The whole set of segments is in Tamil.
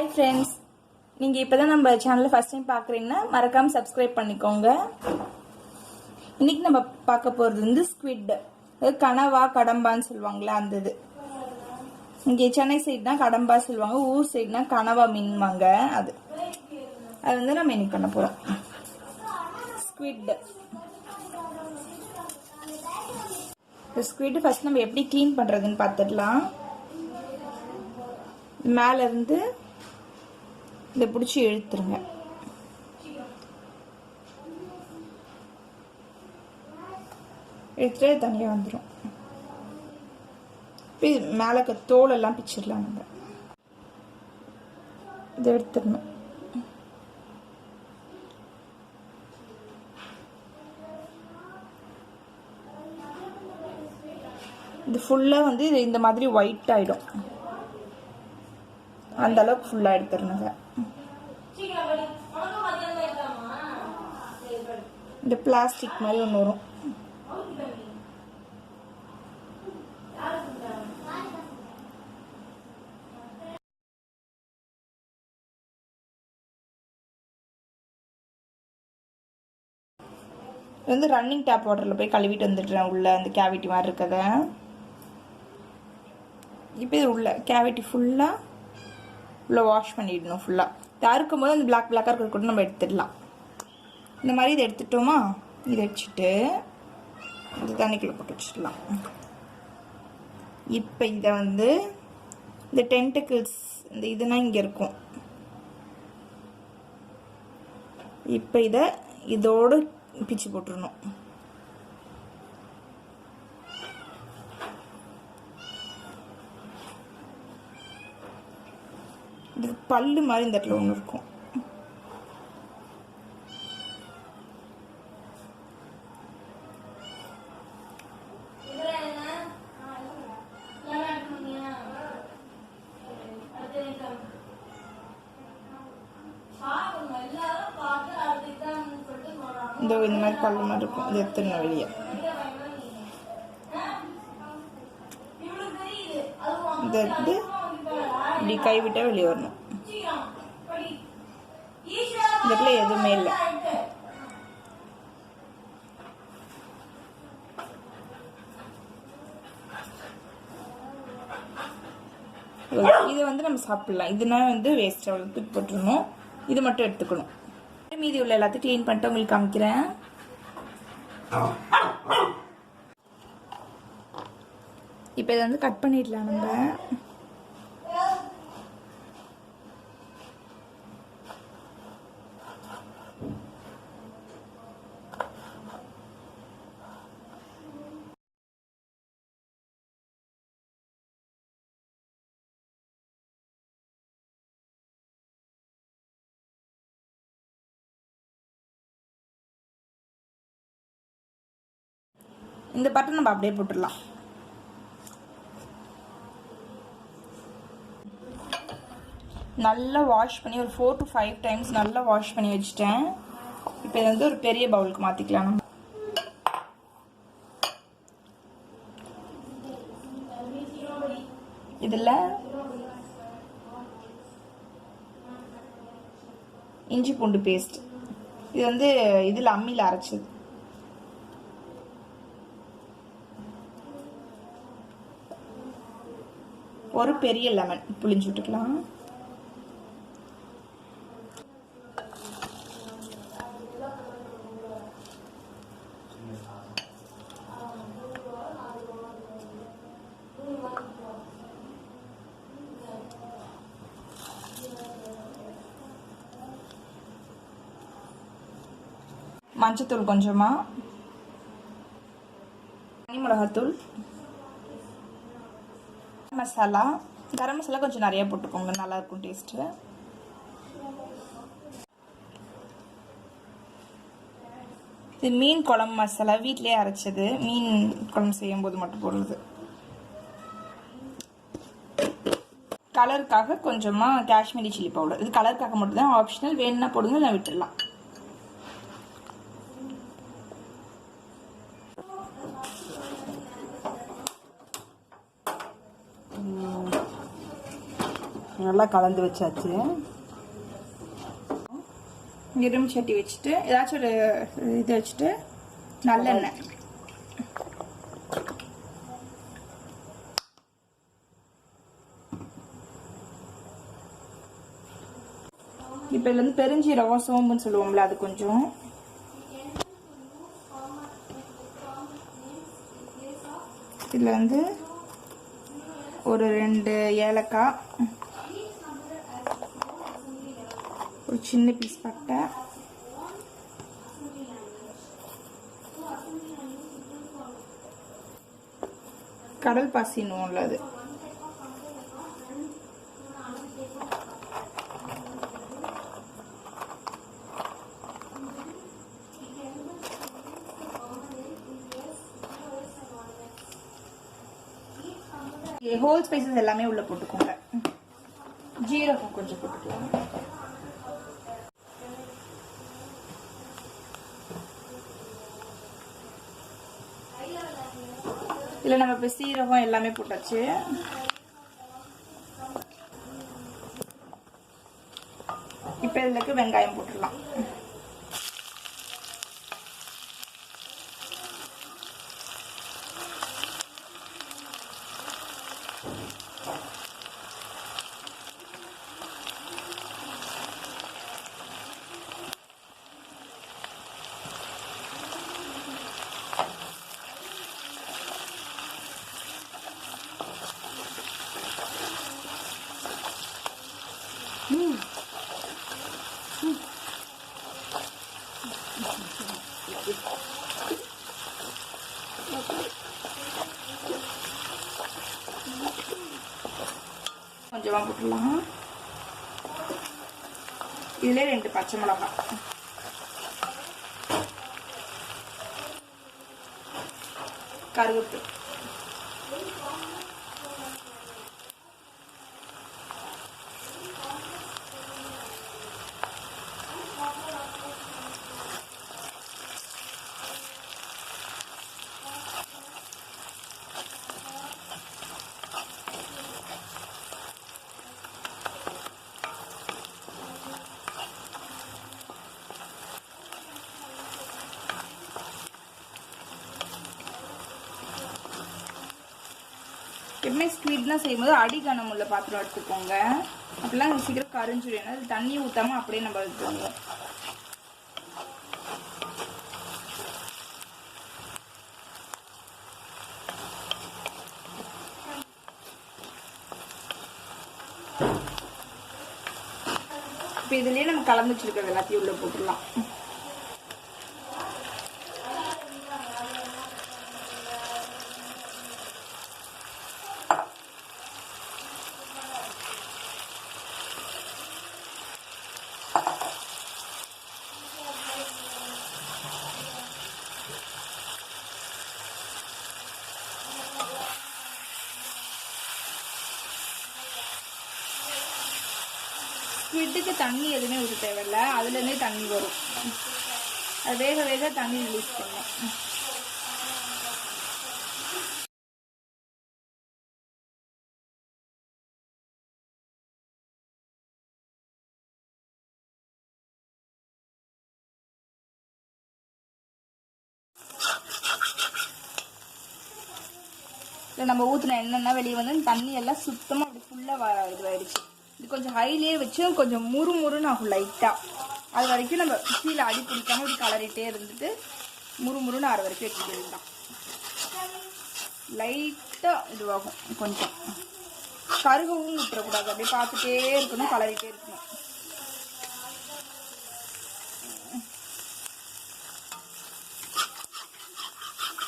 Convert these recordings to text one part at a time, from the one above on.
Hi friends, நீங்க இப்பதான் நம்ம சேனலை ஃபர்ஸ்ட் டைம் பார்க்கறீங்கன்னா மறக்காம சப்ஸ்கிரைப் பண்ணிக்கோங்க. இன்னைக்கு நம்ம பார்க்க போறது வந்து ஸ்குவிட். கனவா கடம்பான்னு சொல்லுவாங்களா அந்த இது. இங்கே சென்னை சைடு தான் கடம்பா சொல்லுவாங்க, ஊர் சைடுனா கனவா மீன்வாங்க. அது வந்து நம்ம இன்னைக்கு பண்ண போறோம். ஸ்குவிட். ஸ்குவிட் ஃபர்ஸ்ட் நம்ம எப்படி க்ளீன் பண்றதுன்னு பார்த்துடலாம். மேல இருந்து இதை பிடிச்சி இழுத்துருங்க. எடுத்துட்டு தனியாக வந்துடும். மேலே தோலெல்லாம் பிச்சிடலாம். நம்ம இதை எடுத்துடணும். இது ஃபுல்லாக வந்து இது இந்த மாதிரி ஒயிட் ஆகிடும். அந்த அளவுக்கு ஃபுல்லாக எடுத்துருணுங்க. இந்த பிளாஸ்டிக் மாதிரி ஒன்று வரும். இது வந்து ரன்னிங் டேப் வாட்டரில் போய் கழுவிட்டு வந்துடுறேன். உள்ள அந்த கேவிட்டி மாதிரி இருக்கத. இப்போ இது உள்ள கேவிட்டி ஃபுல்லாக உள்ள வாஷ் பண்ணிடணும். ஃபுல்லாக தயாரிக்கும் போது அந்த பிளாக்காக இருக்கிற கூட நம்ம எடுத்துடலாம். இந்த மாதிரி இதை எடுத்துட்டோமா, இதை வச்சுட்டு இது தண்ணிக்குள்ளே போட்டு வச்சிடலாம். இப்போ இதை வந்து இந்த டென்டக்கிள்ஸ் இந்த இதுனா இங்கே இருக்கும். இப்போ இதை இதோடு பிச்சு போட்டுருணும். இது பல்லு மாதிரி இந்த இடத்துல ஒன்று இருக்கும். இந்த மாதிரி பல்லு மாதிரி இருக்கும். இது எத்தனை வெளியே இந்த எடுத்து இப்படி கைவிட்டா வெளியே வரணும். இந்த எதுவுமே இல்லை. இதை வந்து நம்ம சாப்பிடலாம். இதுனா வந்து வேஸ்ட் அவ்வளோ தூக்கி போட்டுருணும். இது மட்டும் எடுத்துக்கணும். மீதி உள்ள எல்லாத்தையும் க்ளீன் பண்ணிட்டு உங்களுக்கு காமிக்கிறேன். இப்போ இதை வந்து கட் பண்ணிடலாம். நம்ம இந்த பட்டன் நம்ம அப்படியே போட்டுடலாம். நல்லா வாஷ் பண்ணி ஒரு 4 to 5 டைம்ஸ் நல்லா வாஷ் பண்ணி வச்சுட்டேன். இப்போ இது வந்து ஒரு பெரிய பவுலுக்கு மாற்றிக்கலாம். நம்ம இதில் இஞ்சி பூண்டு பேஸ்ட். இது வந்து இதில் அம்மியில் அரைச்சது. ஒரு பெரிய லெமன் புளிஞ்சு விட்டுக்கலாம். மஞ்சத்தூள் கொஞ்சமா, தனி மிளகாத்தூள், மசாலா. கரம் மசாலா கொஞ்சம் நிறைய போட்டுக்கோங்க, நல்லா இருக்கும் டேஸ்ட்டு. இது மீன் குழம்பு மசாலா, வீட்டிலேயே அரைச்சது. மீன் குழம்பு செய்யும் போது மட்டும் போடுறது. கலருக்காக கொஞ்சமா காஷ்மீரி சில்லி பவுடர். இது கலருக்காக மட்டும் தான், ஆப்ஷனல். வேணும்னா போடுங்க, இல்லை விட்டுடலாம். நல்லா கலந்து வச்சாச்சு. இரும்பு சட்டி வச்சுட்டு ஏதாச்சும் ஒரு இது வச்சுட்டு நல்லெண்ணெய் இப்போ இதுல இருந்து பெருஞ்சீரகம் சோம்புன்னு சொல்லுவோம்ல அது கொஞ்சம், இதுல வந்து ஒரு 2 ஏலக்காய், ஒரு சின்ன பீஸ் பட்டை, கடல் பாசின்னு உள்ளது, ஹோல் ஸ்பைசஸ் எல்லாமே உள்ள போட்டுக்கோங்க. ஜீரகம் கொஞ்சம் போட்டுக்கலாம். இல்ல நம்ம இப்ப சீரகம் எல்லாமே போட்டாச்சு. இப்ப இதுக்கு வெங்காயம் போட்டுடலாம். கொஞ்சமா போட்டுடலாம். இதுல 2 பச்சை மிளகாய், கருவேப்பிலை, எப்பவுமே ஸ்குவிட்லாம் செய்யும்போது அடிகனம் உள்ள பாத்திரம் எடுத்துக்கோங்க. அப்படிலாம் சீக்கிரம் கரைஞ்சிடும். அது தண்ணி ஊற்றாம அப்படியே நம்ம எடுத்துக்கோங்க. இப்போ இதுலேயே நம்ம கலந்து வச்சிருக்கிறது எல்லாத்தையும் உள்ள போட்டுடலாம். ஸ்குவிட்டுக்கு தண்ணி எதுவுமே ஊற்ற தேவையில்லை. அதுலேருந்தே தண்ணி வரும். அது வேக வேக தண்ணி ரிலீஸ் பண்ணும். இல்லை நம்ம ஊற்றின எண்ணெய்னா வெளியே வந்து தண்ணி எல்லாம் சுத்தமாக அப்படி ஃபுல்லாக இதுவாயிடுச்சு. இது கொஞ்சம் ஹைலியே வச்சு கொஞ்சம் முறுமுறுன்னு ஆகும் லைட்டாக. அது வரைக்கும் நம்ம கீழே அடி பிடிக்காம இப்படி கலரிட்டே இருந்துட்டு முறுமுறுன்னு ஆறு வரைக்கும் வச்சுட்டு இருந்தான். லைட்டாக இதுவாகும். கொஞ்சம் கருகவும் விட்டுறக்கூடாது. அப்படியே பார்த்துட்டே இருக்கணும், கலரிட்டே இருக்கணும்.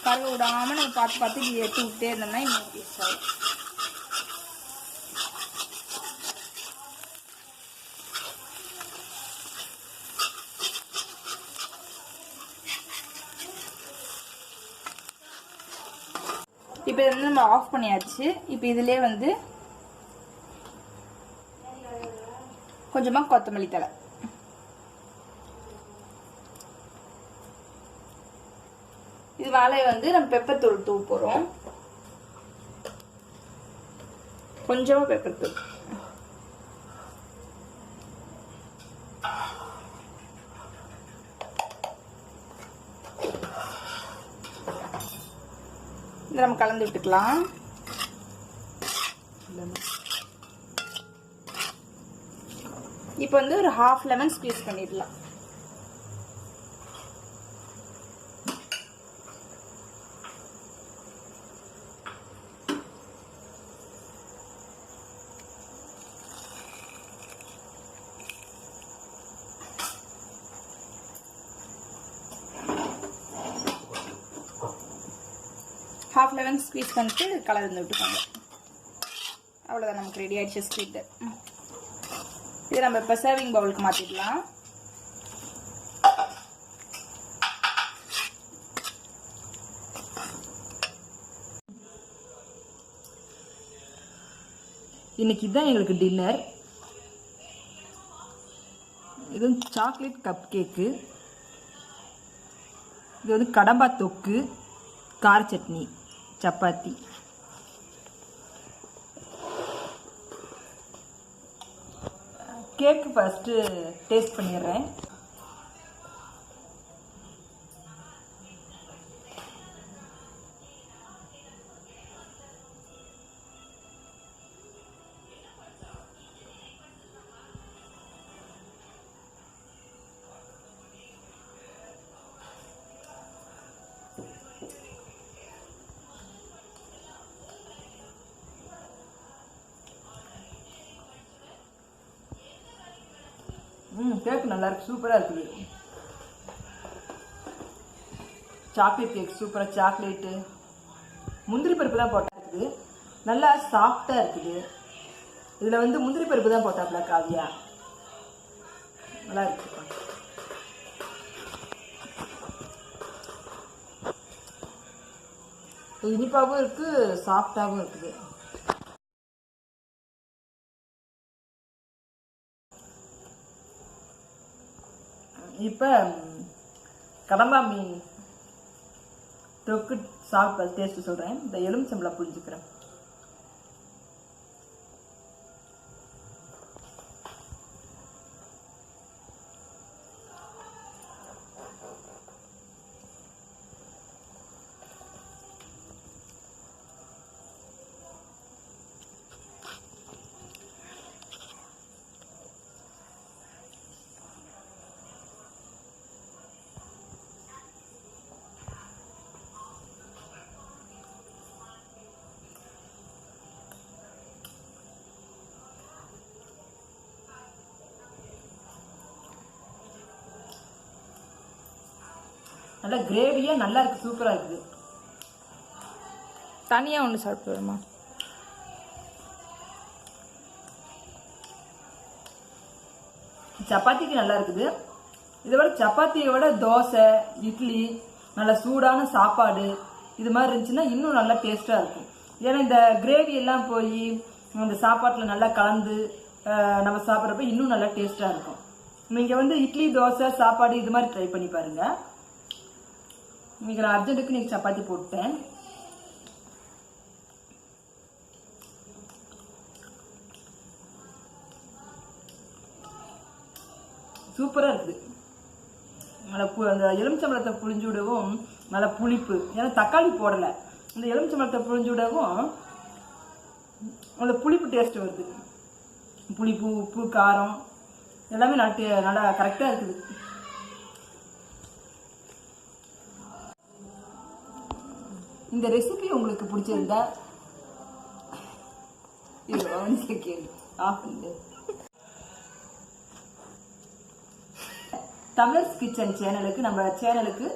கருக விடாமல் நம்ம பார்த்து பார்த்து எடுத்து விட்டே இருந்தோம்னா இன்னும் பீஸ் ஆகும். இப்போ இதை நம்ம ஆஃப் பண்ணியாச்சு. இப்போ இதிலே வந்து கொஞ்சமாக கொத்தமல்லி தழை, இது வாழை வந்து நம்ம பெப்பர் தூள் தூள் போகிறோம். கொஞ்சமாக பெப்பர் தூள், நம்ம கலந்து விட்டுக்கலாம். இப்போ வந்து ஒரு 1/2 லெமன் ஸ்க்வீஸ் பண்ணிடலாம். ஹாஃப் லெமன் ஸ்க்வீஸ் பண்ணிட்டு கலந்து விட்டுக்கோங்க. அவ்வளோதான், நமக்கு ரெடி ஆயிடுச்சு ஸ்வீட். இதை நம்ம இப்போ சர்விங் பவுலுக்கு மாற்றிடலாம். இன்னைக்கு இதுதான் எங்களுக்கு டின்னர். இது சாக்லேட் கப் கேக்கு, இது வந்து கடம்பா தொக்கு, கார சட்னி, சப்பாத்தி. கேக்கு ஃபஸ்ட்டு டேஸ்ட் பண்ணிடுறேன். கேக் நல்லா இருக்கு, சூப்பராக இருக்குது. சாக்லேட் கேக் சூப்பராக, சாக்லேட்டு முந்திரி பருப்பு தான் போட்டா இருக்குது, நல்லா சாஃப்டாக இருக்குது. இதில் வந்து முந்திரி பருப்பு தான் போட்டாப்புல காவியா, நல்லா இருக்கு. இனிப்பாகவும் இருக்குது, சாஃப்டாகவும் இருக்குது. இப்போ கடம்பா மீன் தொக்கு சாப்பிட்டு டேஸ்ட்டு சொல்கிறேன். இந்த எலுமிச்சம்பழம் புளிஞ்சுக்கிறேன். நல்லா கிரேவியாக நல்லா இருக்குது, சூப்பராக இருக்குது. தனியாக ஒன்று சாப்பிட்டு வருமா? சப்பாத்திக்கு நல்லா இருக்குது. இதை விட சப்பாத்தியை விட தோசை, இட்லி, நல்ல சூடான சாப்பாடு இது மாதிரி இருந்துச்சுன்னா இன்னும் நல்லா டேஸ்ட்டாக இருக்கும். ஏன்னா இந்த கிரேவி எல்லாம் போய் அந்த சாப்பாட்டில் நல்லா கலந்து நம்ம சாப்பிட்றப்ப இன்னும் நல்லா டேஸ்ட்டாக இருக்கும். நீங்கள் வந்து இட்லி, தோசை, சாப்பாடு இது மாதிரி ட்ரை பண்ணி பாருங்கள். இன்னைக்கு நான் அர்ஜென்ட்டுக்கு நீங்கள் சப்பாத்தி போட்டேன். சூப்பராக இருக்குது. நல்லா அந்த எலுமிச்சம்பழத்தை புளிஞ்சு விடவும் நல்லா புளிப்பு, ஏன்னா தக்காளி போடலை. இந்த எலுமிச்சம்பழத்தை புளிஞ்சு விடவும் அந்த புளிப்பு டேஸ்ட் வருது. புளிப்பு, உப்பு, காரம் எல்லாமே நல்லா கரெக்டாக இருக்குது. இந்த ரெசிபி உங்களுக்கு பிடிச்சிருந்தா தமிழர்ஸ் கிச்சன் சேனலுக்கு, நம்ம சேனலுக்கு